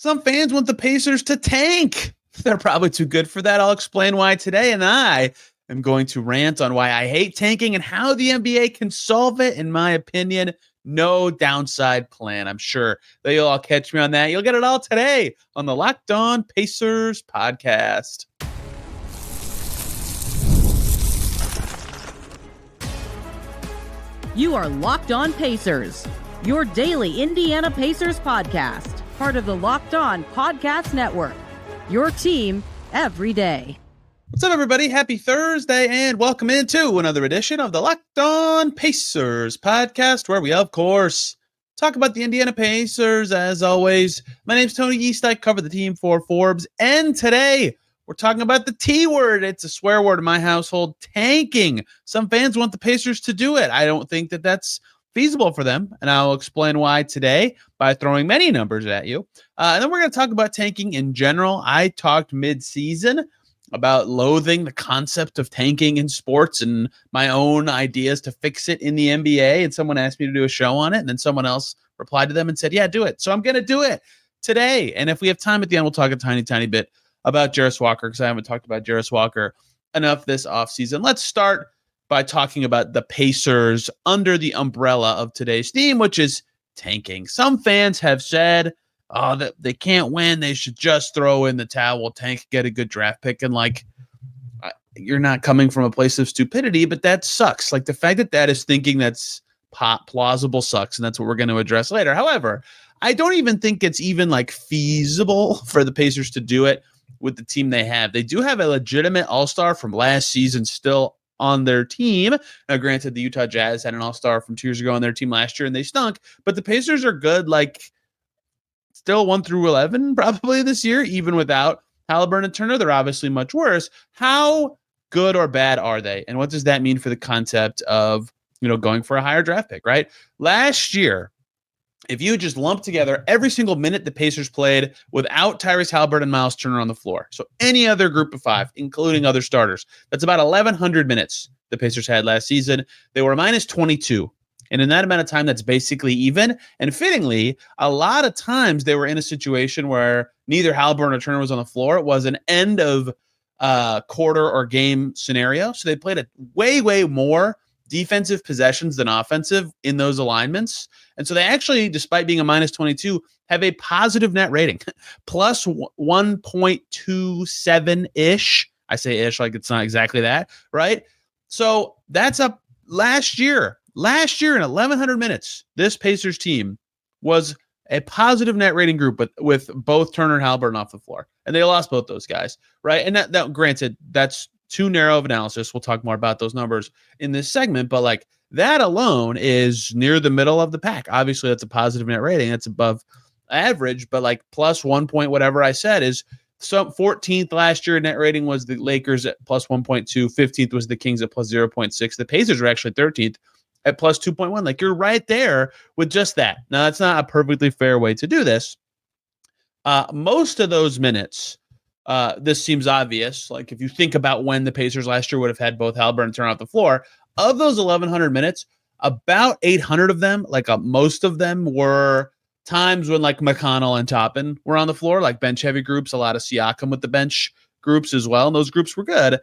Some fans want the Pacers to tank. They're probably too good for that. I'll explain why today, and I am going to rant on why I hate tanking and how the NBA can solve it. In my opinion, no downside plan. I'm sure that you'll all catch me on that. You'll get it all today on the Locked On Pacers podcast. You are Locked On Pacers, your daily Indiana Pacers podcast, part of the Locked On Podcast Network, your team every day. What's up, everybody? Happy Thursday, and welcome into another edition of the Locked On Pacers podcast, where we, of course, talk about the Indiana Pacers. As always, my name's Tony East. I cover the team for Forbes, and today we're talking about the T word. It's a swear word in my household, tanking. Some fans want the Pacers to do it. I don't think that that's feasible for them, and I'll explain why today by throwing many numbers at you. And then we're going to talk about tanking in general. I talked mid-season about loathing the concept of tanking in sports and my own ideas to fix it in the NBA, and someone asked me to do a show on it, and then someone else replied to them and said, yeah, do it. So I'm going to do it today, and if we have time at the end, we'll talk a tiny bit about Jarus Walker, because I haven't talked about Jarus Walker enough this offseason. Let's start by talking about the Pacers under the umbrella of today's theme, which is tanking. Some fans have said, that they can't win, they should just throw in the towel, tank, get a good draft pick. And you're not coming from a place of stupidity, but that sucks. Like, the fact that that is thinking that's plausible sucks, and that's what we're going to address later. However, I don't even think it's even feasible for the Pacers to do it with the team they have. They do have a legitimate all-star from last season still on their team. Now, granted, the Utah Jazz had an all-star from 2 years ago on their team last year, and they stunk, but the Pacers are good, still 1 through 11 probably this year, even without Haliburton and Turner. They're obviously much worse. How good or bad are they? And what does that mean for the concept of, going for a higher draft pick, right? Last year, if you just lump together every single minute the Pacers played without Tyrese Haliburton and Miles Turner on the floor, so any other group of five, including other starters, that's about 1,100 minutes the Pacers had last season. They were minus 22. And in that amount of time, that's basically even. And fittingly, a lot of times they were in a situation where neither Haliburton or Turner was on the floor. It was an end of quarter or game scenario. So they played a way more defensive possessions than offensive in those alignments. And so they actually, despite being a minus 22, have a positive net rating, plus 1.27-ish. I say ish like it's not exactly that, right? So that's up last year. Last year in 1,100 minutes, this Pacers team was a positive net rating group with both Turner and Haliburton off the floor. And they lost both those guys, right? And that granted, that's too narrow of analysis. We'll talk more about those numbers in this segment, but that alone is near the middle of the pack. Obviously, that's a positive net rating. That's above average, but plus 1 point whatever I said is some 14th last year net rating was the Lakers at plus 1.2. 15th was the Kings at plus 0.6. The Pacers were actually 13th at plus 2.1. You're right there with just that. Now, that's not a perfectly fair way to do this. Most of those minutes, this seems obvious. If you think about when the Pacers last year would have had both Haliburton and Turner off the floor, of those 1,100 minutes, about 800 of them, most of them were times when McConnell and Toppin were on the floor, bench heavy groups, a lot of Siakam with the bench groups as well, and those groups were good.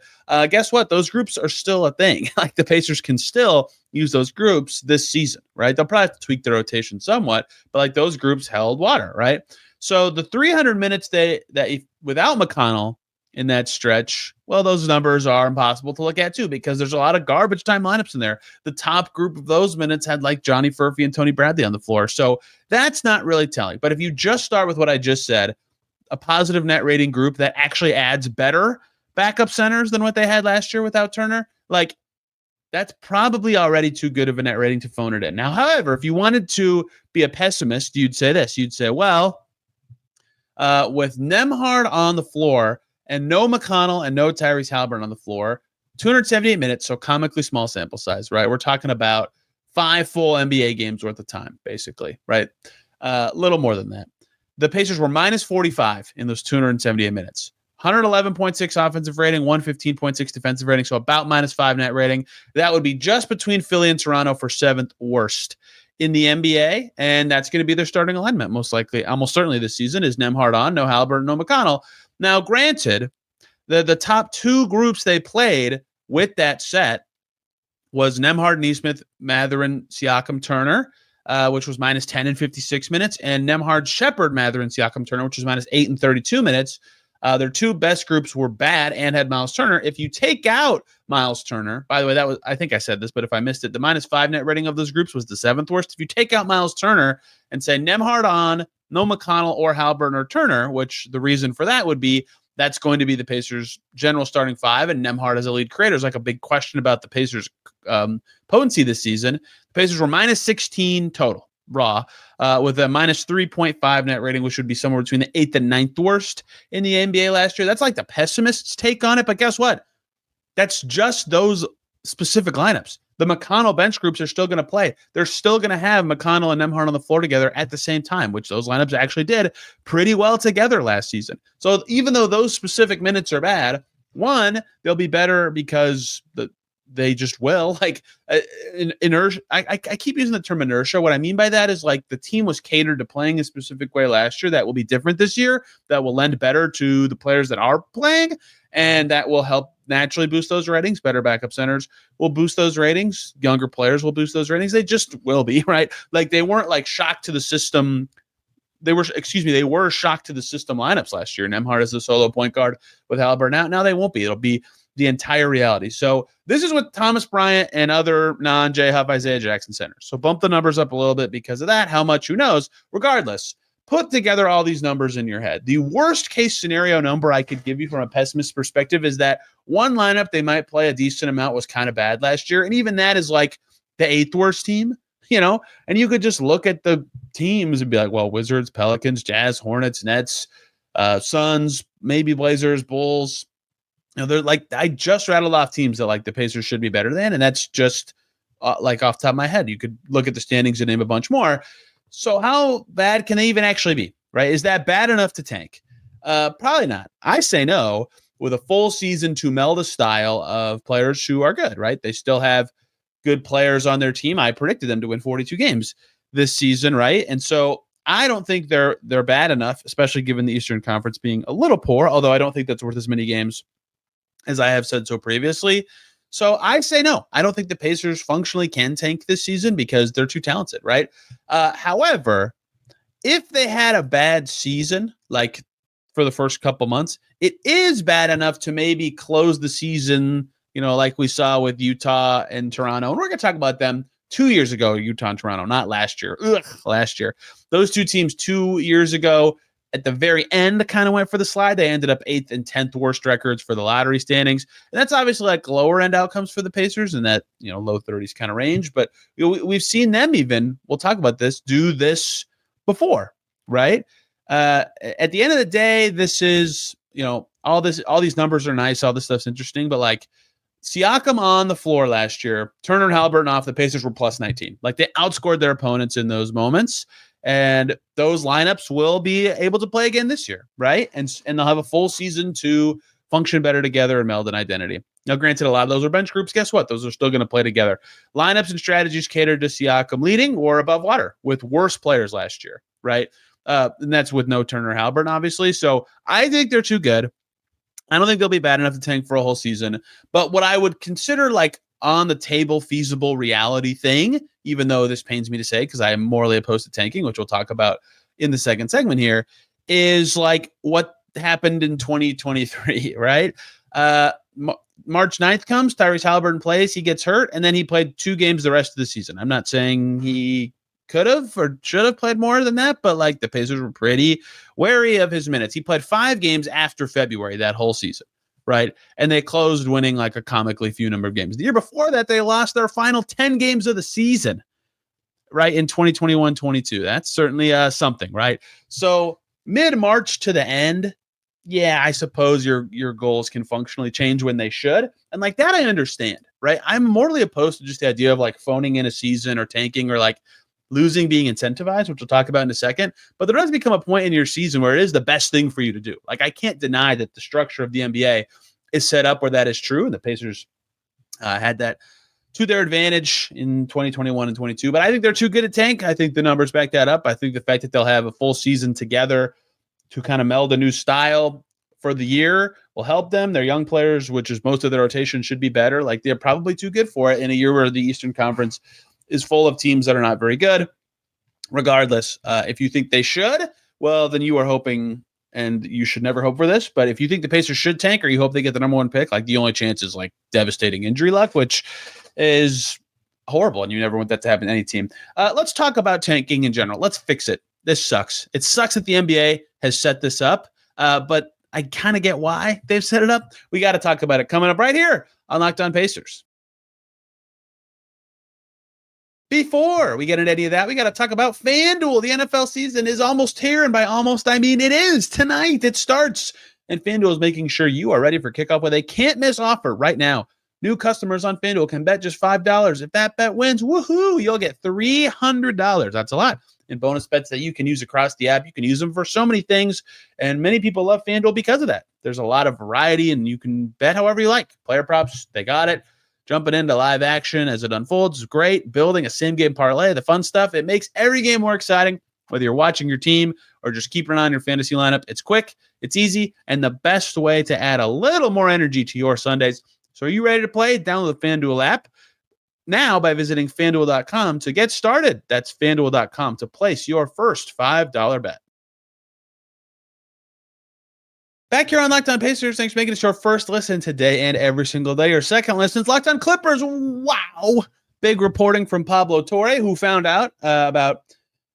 Guess what? Those groups are still a thing. The Pacers can still use those groups this season, right? They'll probably have to tweak their rotation somewhat, but those groups held water, right? So the 300 minutes that without McConnell in that stretch, well, those numbers are impossible to look at too, because there's a lot of garbage time lineups in there. The top group of those minutes had Johnny Furphy and Tony Bradley on the floor. So that's not really telling. But if you just start with what I just said, a positive net rating group that actually adds better backup centers than what they had last year without Turner, that's probably already too good of a net rating to phone it in. Now, however, if you wanted to be a pessimist, you'd say this. You'd say, well, with Nembhard on the floor and no McConnell and no Tyrese Haliburton on the floor, 278 minutes, so comically small sample size, right? We're talking about 5 full NBA games worth of time, basically, right? A little more than that. The Pacers were minus 45 in those 278 minutes. 111.6 offensive rating, 115.6 defensive rating, so about minus 5 net rating. That would be just between Philly and Toronto for 7th worst in the NBA, and that's going to be their starting alignment most likely, almost certainly this season, is Nembhard on, no Haliburton, no McConnell. Now, granted, the top two groups they played with that set was Nembhard, Nesmith, Mathurin, Siakam, Turner, which was minus 10 and 56 minutes, and Nembhard, Shepherd, Mathurin, Siakam, Turner, which was minus 8 and 32 minutes. Their two best groups were bad and had Miles Turner. If you take out Miles Turner, by the way, that was, I think I said this, but if I missed it, the minus 5 net rating of those groups was the seventh worst. If you take out Miles Turner and say Nembhard on, no McConnell or Haliburton or Turner, which the reason for that would be that's going to be the Pacers' general starting five, and Nembhard as a lead creator is like a big question about the Pacers' potency this season. The Pacers were minus 16 total raw, with a minus 3.5 net rating, which would be somewhere between the 8th and 9th worst in the NBA last year. That's like the pessimists' take on it, but guess what? That's just those specific lineups. The McConnell bench groups are still going to play. They're still going to have McConnell and Nembhard on the floor together at the same time, which those lineups actually did pretty well together last season. So even though those specific minutes are bad, one, they'll be better because they just will. Like inertia. I keep using the term inertia. What I mean by that is like the team was catered to playing a specific way last year that will be different this year, that will lend better to the players that are playing, and that will help naturally boost those ratings. Better backup centers will boost those ratings. Younger players will boost those ratings. They just will be, right? Like they weren't like shocked to the system. They were shocked to the system lineups last year. Nembhard as the solo point guard with Haliburton. Now they won't be. It'll be the entire reality. So this is with Thomas Bryant and other non-J Huff Isaiah Jackson centers. So bump the numbers up a little bit because of that. How much, who knows? Regardless, put together all these numbers in your head. The worst case scenario number I could give you from a pessimist perspective is that one lineup they might play a decent amount was kind of bad last year. And even that is like the 8th worst team, and you could just look at the teams and be like, well, Wizards, Pelicans, Jazz, Hornets, Nets, Suns, maybe Blazers, Bulls. They're like, I just rattled off teams that like the Pacers should be better than. And that's just like off the top of my head. You could look at the standings and name a bunch more. So how bad can they even actually be, right? Is that bad enough to tank? Probably not. I say no, with a full season to meld a style of players who are good, right? They still have good players on their team. I predicted them to win 42 games this season, right? And so I don't think they're bad enough, especially given the Eastern Conference being a little poor, although I don't think that's worth as many games as I have said so previously. So I say no. I don't think the Pacers functionally can tank this season because they're too talented, right? However, if they had a bad season, like for the first couple months, it is bad enough to maybe close the season, like we saw with Utah and Toronto. And we're going to talk about them 2 years ago, Utah and Toronto, not last year. Last year. Those two teams 2 years ago, at the very end, kind of went for the slide. They ended up 8th and 10th worst records for the lottery standings. And that's obviously like lower end outcomes for the Pacers in that, low 30s kind of range. But we've seen them even, we'll talk about this, do this before, right? At the end of the day, this is, all these numbers are nice. All this stuff's interesting. But like Siakam on the floor last year, Turner and Haliburton off, the Pacers were plus 19. Like they outscored their opponents in those moments. And those lineups will be able to play again this year, right? And they'll have a full season to function better together and meld an identity. Now, granted, a lot of those are bench groups. Guess what? Those are still going to play together. Lineups and strategies catered to Siakam leading or above water with worse players last year, right? And that's with no Turner Haliburton, obviously. So I think they're too good. I don't think they'll be bad enough to tank for a whole season. But what I would consider like on the table feasible reality thing, even though this pains me to say because I am morally opposed to tanking, which we'll talk about in the second segment here, is like what happened in 2023, right? March 9th comes, Tyrese Haliburton plays, he gets hurt, and then he played 2 games the rest of the season. I'm not saying he could have or should have played more than that, but like the Pacers were pretty wary of his minutes. He played 5 games after February that whole season. Right. And they closed winning like a comically few number of games. The year before that, they lost their final 10 games of the season, right? In 2021-22. That's certainly something, right? So mid-March to the end, yeah, I suppose your goals can functionally change when they should. And like that, I understand, right? I'm morally opposed to just the idea of like phoning in a season or tanking or like losing being incentivized, which we'll talk about in a second. But there does become a point in your season where it is the best thing for you to do. Like I can't deny that the structure of the NBA is set up where that is true. And the Pacers had that to their advantage in 2021 and 22. But I think they're too good at tank. I think the numbers back that up. I think the fact that they'll have a full season together to kind of meld a new style for the year will help them. Their young players, which is most of their rotation, should be better. Like, they're probably too good for it in a year where the Eastern Conference is full of teams that are not very good. Regardless, if you think they should, well, then you are hoping, and you should never hope for this, but if you think the Pacers should tank or you hope they get the number one pick, like, the only chance is like devastating injury luck, which is horrible, and you never want that to happen to any team. Let's talk about tanking in general. Let's fix it. This sucks. It sucks that the NBA has set this up, but I kind of get why they've set it up. We got to talk about it coming up right here on Locked On Pacers. Before we get into any of that, we got to talk about FanDuel. The NFL season is almost here, and by almost, I mean it is. Tonight it starts, and FanDuel is making sure you are ready for kickoff with a can't-miss offer right now. New customers on FanDuel can bet just $5. If that bet wins, woohoo, you'll get $300. That's a lot. In bonus bets that you can use across the app. You can use them for so many things, and many people love FanDuel because of that. There's a lot of variety, and you can bet however you like. Player props, they got it. Jumping into live action as it unfolds is great. Building a same-game parlay, the fun stuff. It makes every game more exciting, whether you're watching your team or just keeping an eye on your fantasy lineup. It's quick, it's easy, and the best way to add a little more energy to your Sundays. So are you ready to play? Download the FanDuel app now by visiting FanDuel.com to get started. That's FanDuel.com to place your first $5 bet. Back here on Locked On Pacers, thanks for making it your first listen today and every single day. Your second listen is Locked On Clippers. Wow. Big reporting from Pablo Torre, who found out about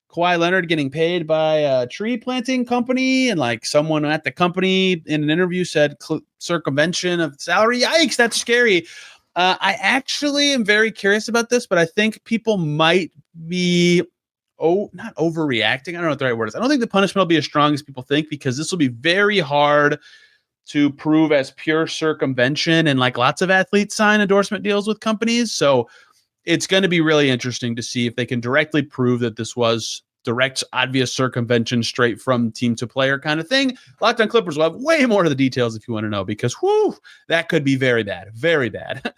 Kawhi Leonard getting paid by a tree planting company, and like someone at the company in an interview said circumvention of salary. Yikes, that's scary. I actually am very curious about this, but I think people might be not overreacting. I don't know what the right word is. I don't think the punishment will be as strong as people think, because this will be very hard to prove as pure circumvention, and like lots of athletes sign endorsement deals with companies. So it's going to be really interesting to see if they can directly prove that this was direct, obvious circumvention straight from team to player kind of thing. Locked On Clippers will have way more of the details if you want to know, because that could be very bad, very bad.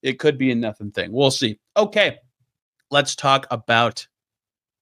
It could be a nothing thing. We'll see. Okay, let's talk about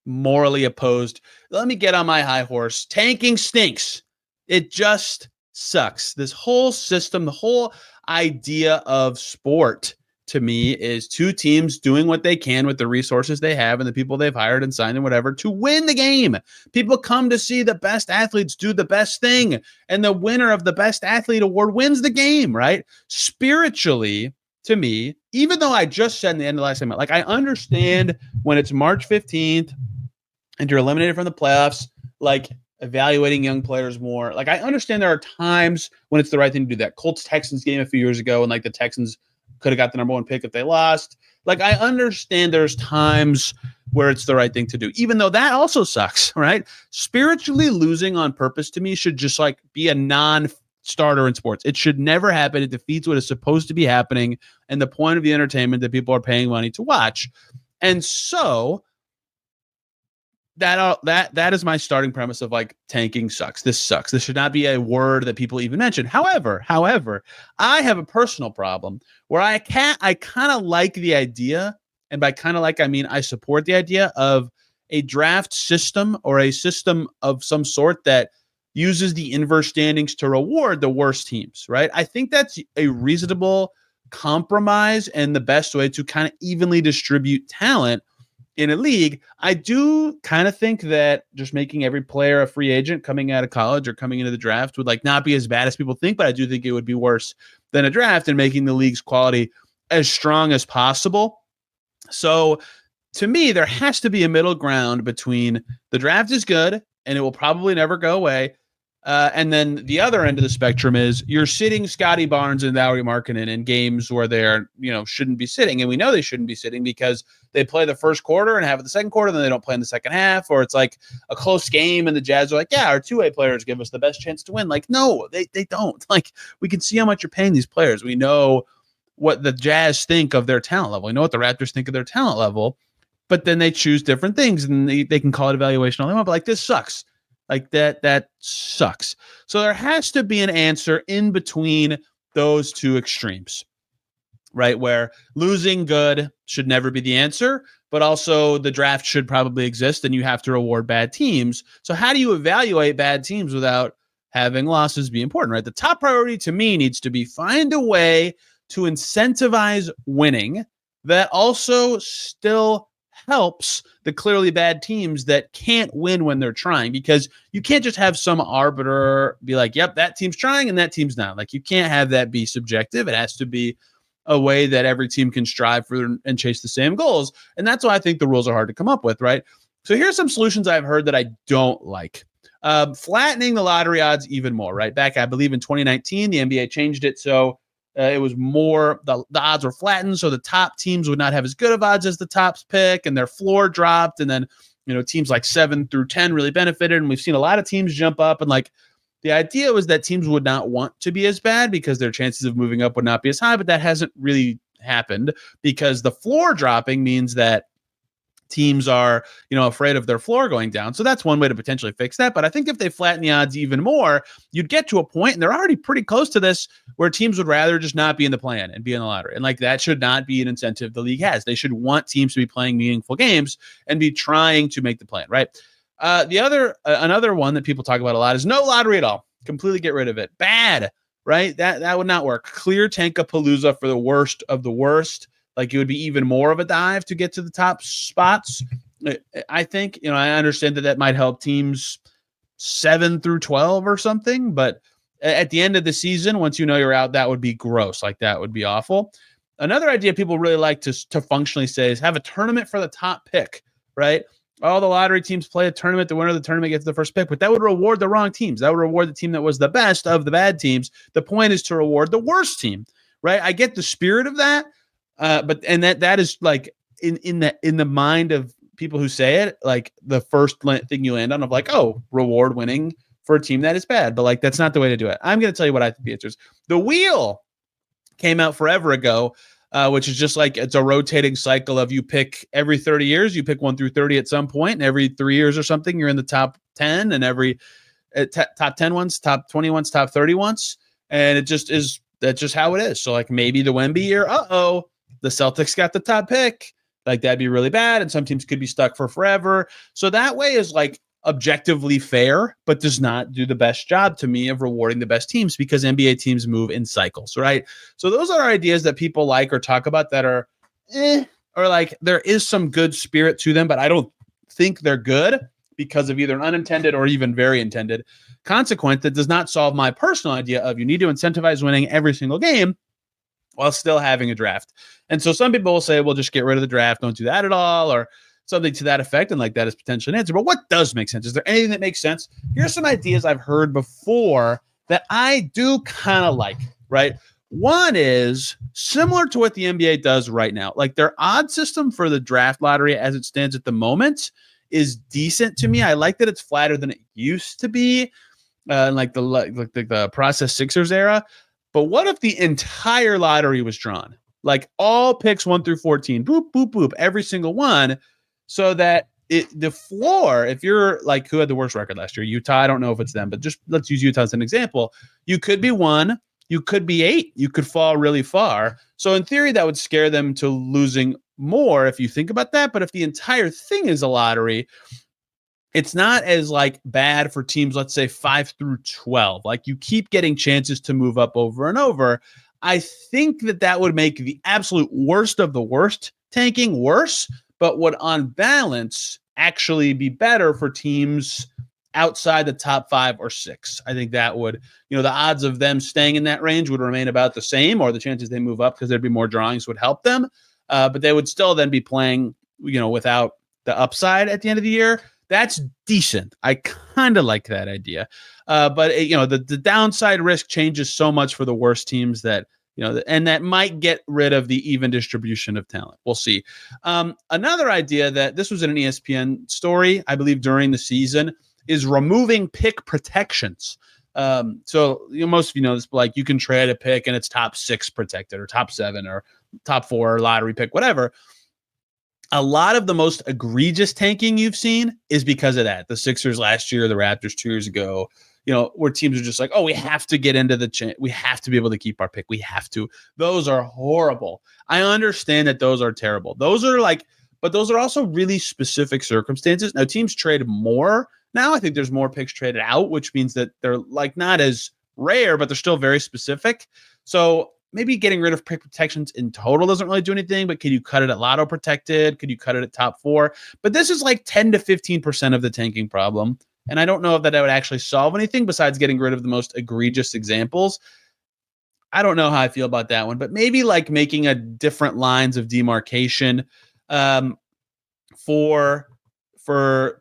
morally opposed. Let me get on my high horse. Tanking stinks. It just sucks. This whole system, the whole idea of sport, to me, is two teams doing what they can with the resources they have and the people they've hired and signed and whatever to win the game. People come to see the best athletes do the best thing, and the winner of the best athlete award wins the game, right? Spiritually, to me, even though I just said in the end of the last segment, like, I understand when it's March 15th and you're eliminated from the playoffs, like, evaluating young players more. Like, I understand there are times when it's the right thing to do that. Colts-Texans game a few years ago, and like the Texans could have got the number one pick if they lost. Like, I understand there's times where it's the right thing to do, even though that also sucks, right? Spiritually losing on purpose, to me, should just like be a non-starter in sports. It should never happen. It defeats what is supposed to be happening and the point of the entertainment that people are paying money to watch. And so that is my starting premise of like, tanking sucks. This sucks. This should not be a word that people even mention. However, I have a personal problem where I kind of like the idea, and by kind of like, I mean I support the idea of a draft system or a system of some sort that uses the inverse standings to reward the worst teams, right? I think that's a reasonable compromise and the best way to kind of evenly distribute talent in a league. I do kind of think that just making every player a free agent coming out of college or coming into the draft would like not be as bad as people think, but I do think it would be worse than a draft, and making the league's quality as strong as possible. So to me, there has to be a middle ground between the draft is good and it will probably never go away. And then the other end of the spectrum is you're sitting Scotty Barnes and Lauri Markkanen in games where they're, shouldn't be sitting. And we know they shouldn't be sitting because they play the first quarter and have the second quarter, then they don't play in the second half, or it's like a close game and the Jazz are like, yeah, our two-way players give us the best chance to win. Like, no, they don't. Like, we can see how much you're paying these players. We know what the Jazz think of their talent level. We know what the Raptors think of their talent level, but then they choose different things, and they can call it evaluation all they want, but like, this sucks. Like, that sucks. So there has to be an answer in between those two extremes. right? Where losing good should never be the answer, but also the draft should probably exist and you have to reward bad teams. So how do you evaluate bad teams without having losses be important, right? The top priority to me needs to be find a way to incentivize winning that also still helps the clearly bad teams that can't win when they're trying, because you can't just have some arbiter be like, yep, that team's trying and that team's not. Like, you can't have that be subjective. It has to be a way that every team can strive for and chase the same goals. And that's why I think the rules are hard to come up with, right? So here's some solutions I've heard that I don't like. Flattening the lottery odds even more, right? Back, I believe in 2019, the NBA changed it so it was more, the odds were flattened, so the top teams would not have as good of odds as the top pick, and their floor dropped. And then, teams like 7 through 10 really benefited. And we've seen a lot of teams jump up. And like, the idea was that teams would not want to be as bad because their chances of moving up would not be as high. But that hasn't really happened because the floor dropping means that teams are, afraid of their floor going down. So that's one way to potentially fix that. But I think if they flatten the odds even more, you'd get to a point, and they're already pretty close to this, where teams would rather just not be in the play-in and be in the lottery. And like, that should not be an incentive the league has. They should want teams to be playing meaningful games and be trying to make the play-in, right? Another one that people talk about a lot is no lottery at all. Completely get rid of it. Bad, right? That would not work. Clear Tankapalooza for the worst of the worst. Like, it would be even more of a dive to get to the top spots. I think, I understand that might help teams 7 through 12 or something, but at the end of the season, once you're out, that would be gross. Like, that would be awful. Another idea people really like to functionally say is have a tournament for the top pick, right? All the lottery teams play a tournament. The winner of the tournament gets the first pick, but that would reward the wrong teams. That would reward the team that was the best of the bad teams. The point is to reward the worst team, right? I get the spirit of that. But that is like in the mind of people who say it, like the first thing you land on of like, oh, reward winning for a team that is bad. But like, that's not the way to do it. I'm going to tell you what I think the answer is. The wheel came out forever ago, which is just like, it's a rotating cycle of you pick every 30 years, you pick 1 through 30 at some point, and every 3 years or something, you're in the top 10, and every top 10 ones, top 20 ones, top 30 ones. And that's just how it is. So like, maybe the Wemby year, the Celtics got the top pick. Like, that'd be really bad. And some teams could be stuck for forever. So that way is like objectively fair, but does not do the best job to me of rewarding the best teams, because NBA teams move in cycles, right? So those are ideas that people like or talk about that are, or like, there is some good spirit to them, but I don't think they're good because of either an unintended or even very intended consequence that does not solve my personal idea of you need to incentivize winning every single game while still having a draft. And so some people will say, well, just get rid of the draft. Don't do that at all, or something to that effect. And like, that is potentially an answer. But what does make sense? Is there anything that makes sense? Here's some ideas I've heard before that I do kind of like, right? One is similar to what the NBA does right now. Like, their odd system for the draft lottery as it stands at the moment is decent to me. I like that it's flatter than it used to be, like the process Sixers era. But what if the entire lottery was drawn? Like, all picks 1 through 14, boop, boop, boop, every single one, so that the floor, if you're like, who had the worst record last year? Utah. I don't know if it's them, but just let's use Utah as an example. You could be 1, you could be 8, you could fall really far. So in theory, that would scare them to losing more if you think about that. But if the entire thing is a lottery, it's not as like bad for teams, let's say 5 through 12. Like, you keep getting chances to move up over and over. I think that would make the absolute worst of the worst tanking worse, but would on balance actually be better for teams outside the top 5 or 6. I think that would, the odds of them staying in that range would remain about the same, or the chances they move up because there'd be more drawings would help them. But they would still then be playing, without the upside at the end of the year. That's decent. I kind of like that idea. But the downside risk changes so much for the worst teams that, and that might get rid of the even distribution of talent. We'll see. Another idea that this was in an ESPN story, I believe during the season, is removing pick protections. So most of you know this, but like, you can trade a pick and it's top 6 protected, or top 7, or top 4 lottery pick, whatever. A lot of the most egregious tanking you've seen is because of that. The Sixers last year, the Raptors 2 years ago, where teams are just like, oh, we have to get into we have to be able to keep our pick. We have to. Those are horrible. I understand that those are terrible. But those are also really specific circumstances. Now, teams trade more now. I think there's more picks traded out, which means that they're like not as rare, but they're still very specific. So maybe getting rid of pick protections in total doesn't really do anything, but can you cut it at lotto protected? Could you cut it at top 4? But this is like 10 to 15% of the tanking problem. And I don't know if that would actually solve anything besides getting rid of the most egregious examples. I don't know how I feel about that one, but maybe like making a different lines of demarcation for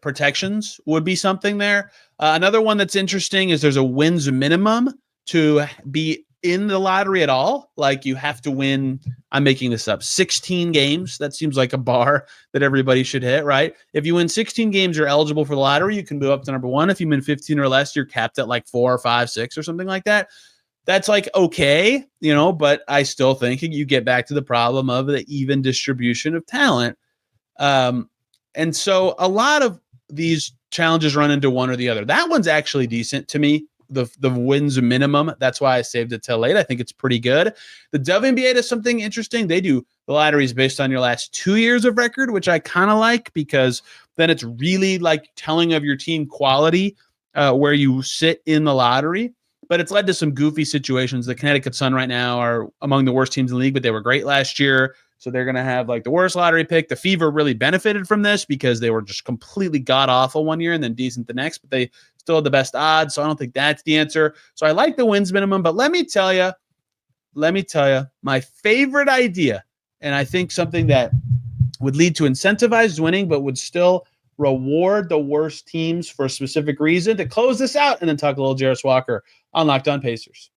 protections would be something there. Another one that's interesting is there's a wins minimum to be in the lottery at all. Like you have to win, I'm making this up, 16 games. That seems like a bar that everybody should hit, right? If you win 16 games, you're eligible for the lottery. You can move up to number 1. If you win 15 or less, you're capped at like 4 or 5, 6 or something like that. That's like okay, but I still think you get back to the problem of the even distribution of talent. And so a lot of these challenges run into one or the other. That one's actually decent to me. The wins minimum. That's why I saved it till late. I think it's pretty good. The WNBA does something interesting. They do the lotteries based on your last 2 years of record, which I kind of like because then it's really like telling of your team quality where you sit in the lottery. But it's led to some goofy situations. The Connecticut Sun right now are among the worst teams in the league, but they were great last year. So they're going to have like the worst lottery pick. The Fever really benefited from this because they were just completely god-awful one year and then decent the next, but they still had the best odds. So I don't think that's the answer. So I like the wins minimum, but let me tell you, my favorite idea, and I think something that would lead to incentivized winning, but would still reward the worst teams for a specific reason, to close this out and then talk a little Jarus Walker on Locked On Pacers.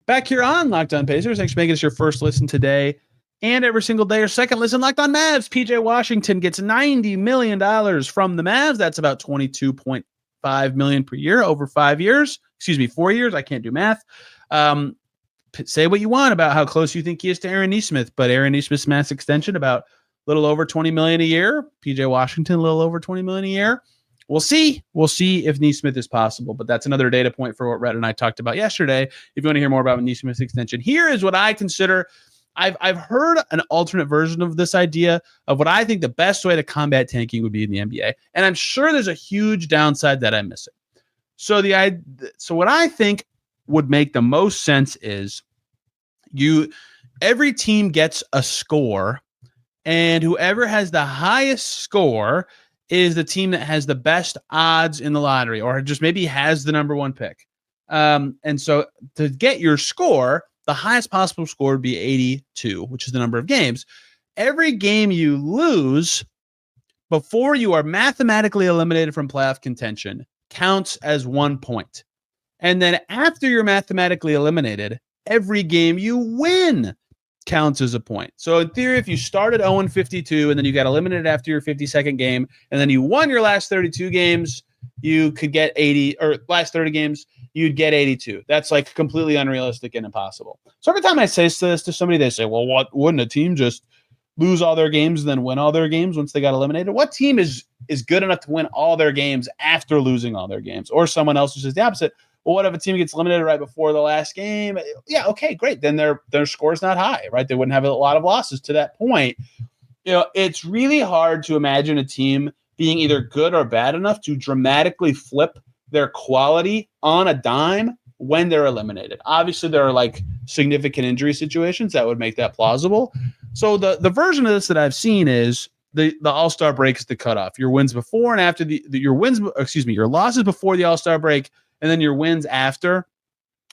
Back here on Locked On Pacers. Thanks for making this your first listen today and every single day. Or second listen, Locked On Mavs. PJ Washington gets $90 million from the Mavs. That's about $22.5 million per year over 4 years. I can't do math. Say what you want about how close you think he is to Aaron Nesmith, but Aaron Nesmith's max extension about a little over $20 million a year. PJ Washington, a little over $20 million a year. We'll see. We'll see if Nesmith is possible, but that's another data point for what Rhett and I talked about yesterday. If you want to hear more about Nesmith's extension, here is what I consider. I've heard an alternate version of this idea of what I think the best way to combat tanking would be in the NBA, and I'm sure there's a huge downside that I'm missing. So what I think would make the most sense is every team gets a score, and whoever has the highest score is the team that has the best odds in the lottery, or just maybe has the number 1 pick. And so to get your score, the highest possible score would be 82, which is the number of games. Every game you lose before you are mathematically eliminated from playoff contention counts as 1 point. And then after you're mathematically eliminated, every game you win counts as a point. So in theory, if you started 0-52 and then you got eliminated after your 52nd game, and then you won your last 32 games, you could get 80, or last 30 games, you'd get 82. That's like completely unrealistic and impossible. So every time I say this to somebody, they say, well, what, wouldn't a team just lose all their games and then win all their games once they got eliminated? What team is good enough to win all their games after losing all their games? Or someone else who says the opposite. Well, what if a team gets eliminated right before the last game? Yeah, okay, great. Then their score is not high, right? They wouldn't have a lot of losses to that point. It's really hard to imagine a team being either good or bad enough to dramatically flip their quality on a dime when they're eliminated. Obviously, there are like significant injury situations that would make that plausible. So the version of this that I've seen is the All-Star break is the cutoff. Your wins before and after your losses before the All-Star break, and then your wins after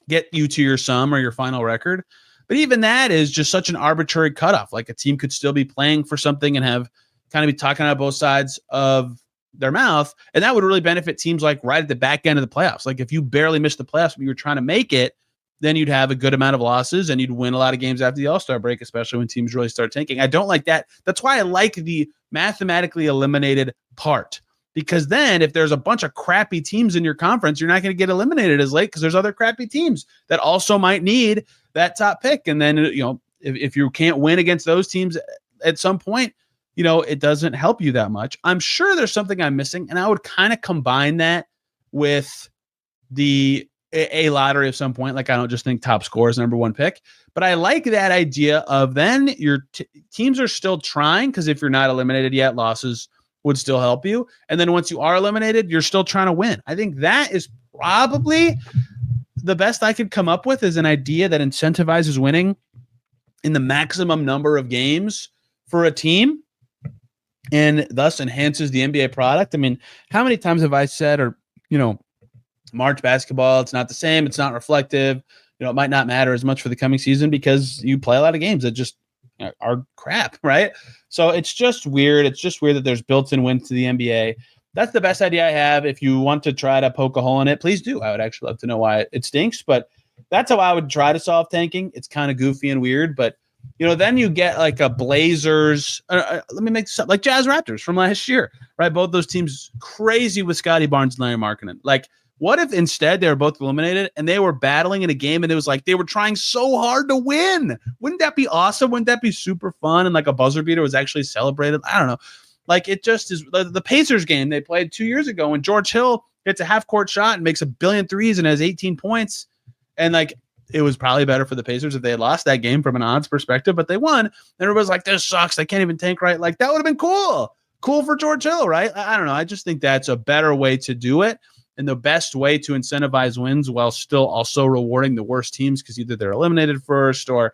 get you to your sum or your final record. But even that is just such an arbitrary cutoff. Like a team could still be playing for something and have kind of be talking out both sides of their mouth. And that would really benefit teams like right at the back end of the playoffs. Like if you barely missed the playoffs, but you were trying to make it, then you'd have a good amount of losses and you'd win a lot of games after the All-Star break, especially when teams really start tanking. I don't like that. That's why I like the mathematically eliminated part. Because then if there's a bunch of crappy teams in your conference, you're not going to get eliminated as late because there's other crappy teams that also might need that top pick. And then, if you can't win against those teams at some point, it doesn't help you that much. I'm sure there's something I'm missing, and I would kind of combine that with a lottery of some point. Like, I don't just think top scorer is number one pick, but I like that idea of then your teams are still trying, because if you're not eliminated yet, losses would still help you. And then once you are eliminated, you're still trying to win. I think that is probably the best I could come up with, is an idea that incentivizes winning in the maximum number of games for a team and thus enhances the NBA product. I mean, how many times have I said, or, March basketball, it's not the same, it's not reflective, it might not matter as much for the coming season because you play a lot of games that just are crap, right? So it's just weird. It's just weird that there's built-in wins to the NBA. That's the best idea I have. If you want to try to poke a hole in it, please do. I would actually love to know why it stinks, but that's how I would try to solve tanking. It's kind of goofy and weird, but then you get like a Blazers. Let me make this up, like Jazz Raptors from last year, right? Both those teams crazy with Scotty Barnes and Larry Markkinen. Like, what if instead they were both eliminated and they were battling in a game and it was like they were trying so hard to win? Wouldn't that be awesome? Wouldn't that be super fun? And like a buzzer beater was actually celebrated. I don't know. Like, it just is. The Pacers game they played 2 years ago when George Hill hits a half-court shot and makes 1 billion threes and has 18 points. And like, it was probably better for the Pacers if they had lost that game from an odds perspective, but they won. And everybody's like, this sucks. They can't even tank right. Like, that would have been cool. Cool for George Hill, right? I don't know. I just think that's a better way to do it, and the best way to incentivize wins while still also rewarding the worst teams, because either they're eliminated first or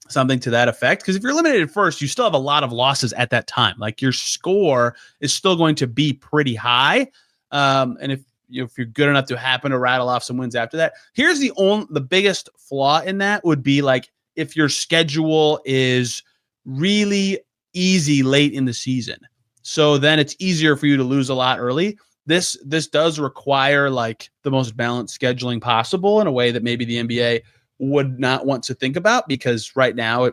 something to that effect. Because if you're eliminated first, you still have a lot of losses at that time. Like, your score is still going to be pretty high. And if you're good enough to happen to rattle off some wins after that, here's the biggest flaw in that would be like if your schedule is really easy late in the season. So then it's easier for you to lose a lot early. This does require like the most balanced scheduling possible in a way that maybe the NBA would not want to think about, because right now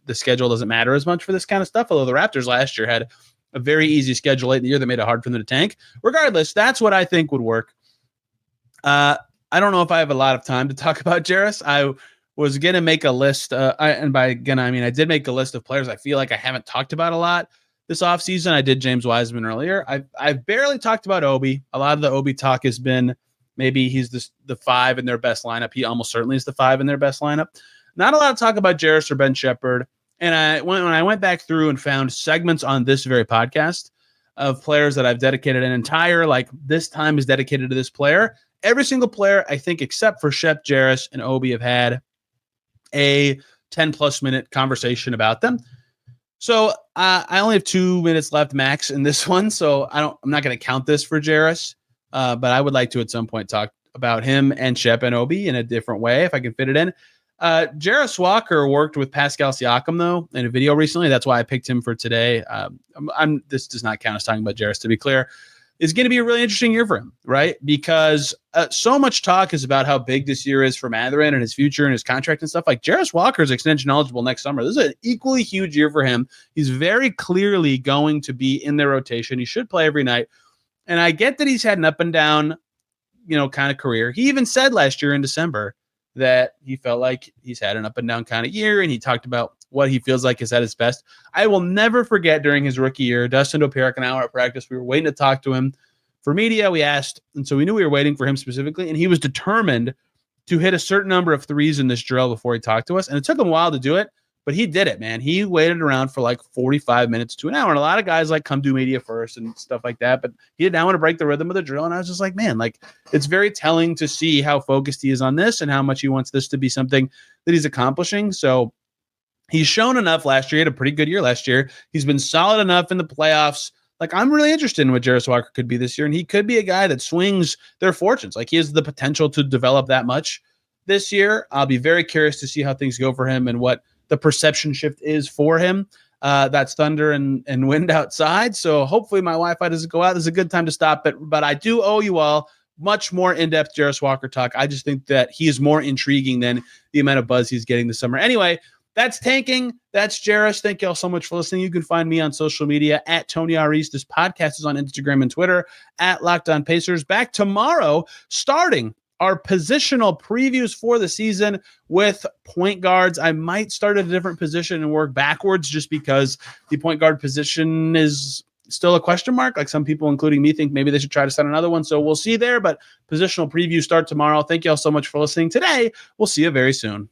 the schedule doesn't matter as much for this kind of stuff. Although the Raptors last year had a very easy schedule late in the year that made it hard for them to tank. Regardless, that's what I think would work. I don't know if I have a lot of time to talk about Jarus. I was going to make a list. And by gonna, I mean, I did make a list of players I feel like I haven't talked about a lot this offseason. I did James Wiseman earlier. I've barely talked about Obi. A lot of the Obi talk has been maybe he's the 5 in their best lineup. He almost certainly is the 5 in their best lineup. Not a lot of talk about Jarus or Ben Shepherd. And when I went back through and found segments on this very podcast of players that I've dedicated an entire, like, this time is dedicated to this player. Every single player, I think, except for Shep, Jarus, and Obi, have had a 10-plus minute conversation about them. So I only have 2 minutes left max in this one, so I'm not going to count this for Jarus, but I would like to at some point talk about him and Shep and Obi in a different way if I can fit it in. Jarus Walker worked with Pascal Siakam, though, in a video recently. That's why I picked him for today. This does not count as talking about Jarus, to be clear. It's going to be a really interesting year for him, right? Because so much talk is about how big this year is for Mathurin and his future and his contract and stuff. Like, Jarus Walker is extension eligible next summer. This is an equally huge year for him. He's very clearly going to be in their rotation. He should play every night. And I get that he's had an up and down, kind of career. He even said last year in December that he felt like he's had an up and down kind of year. And he talked about what he feels like is at his best. I will never forget during his rookie year, Dustin Dopirak, an hour at practice, we were waiting to talk to him for media. We asked, and so we knew we were waiting for him specifically, and he was determined to hit a certain number of threes in this drill before he talked to us. And it took him a while to do it, but he did it, man. He waited around for like 45 minutes to an hour. And a lot of guys like come do media first and stuff like that, but he did not want to break the rhythm of the drill. And I was just like, man, like, it's very telling to see how focused he is on this and how much he wants this to be something that he's accomplishing. So he's shown enough last year. He had a pretty good year last year. He's been solid enough in the playoffs. Like, I'm really interested in what Jarus Walker could be this year, and he could be a guy that swings their fortunes. Like, he has the potential to develop that much this year. I'll be very curious to see how things go for him and what the perception shift is for him. That's thunder and wind outside, so hopefully my Wi-Fi doesn't go out. This is a good time to stop it, but I do owe you all much more in-depth Jarus Walker talk. I just think that he is more intriguing than the amount of buzz he's getting this summer. Anyway, that's tanking. That's Jarus. Thank you all so much for listening. You can find me on social media at Tony R. East. This podcast is on Instagram and Twitter at Locked On Pacers. Back tomorrow, starting our positional previews for the season with point guards. I might start at a different position and work backwards just because the point guard position is still a question mark. Like some people, including me, think maybe they should try to set another one. So we'll see there, but positional previews start tomorrow. Thank you all so much for listening today. We'll see you very soon.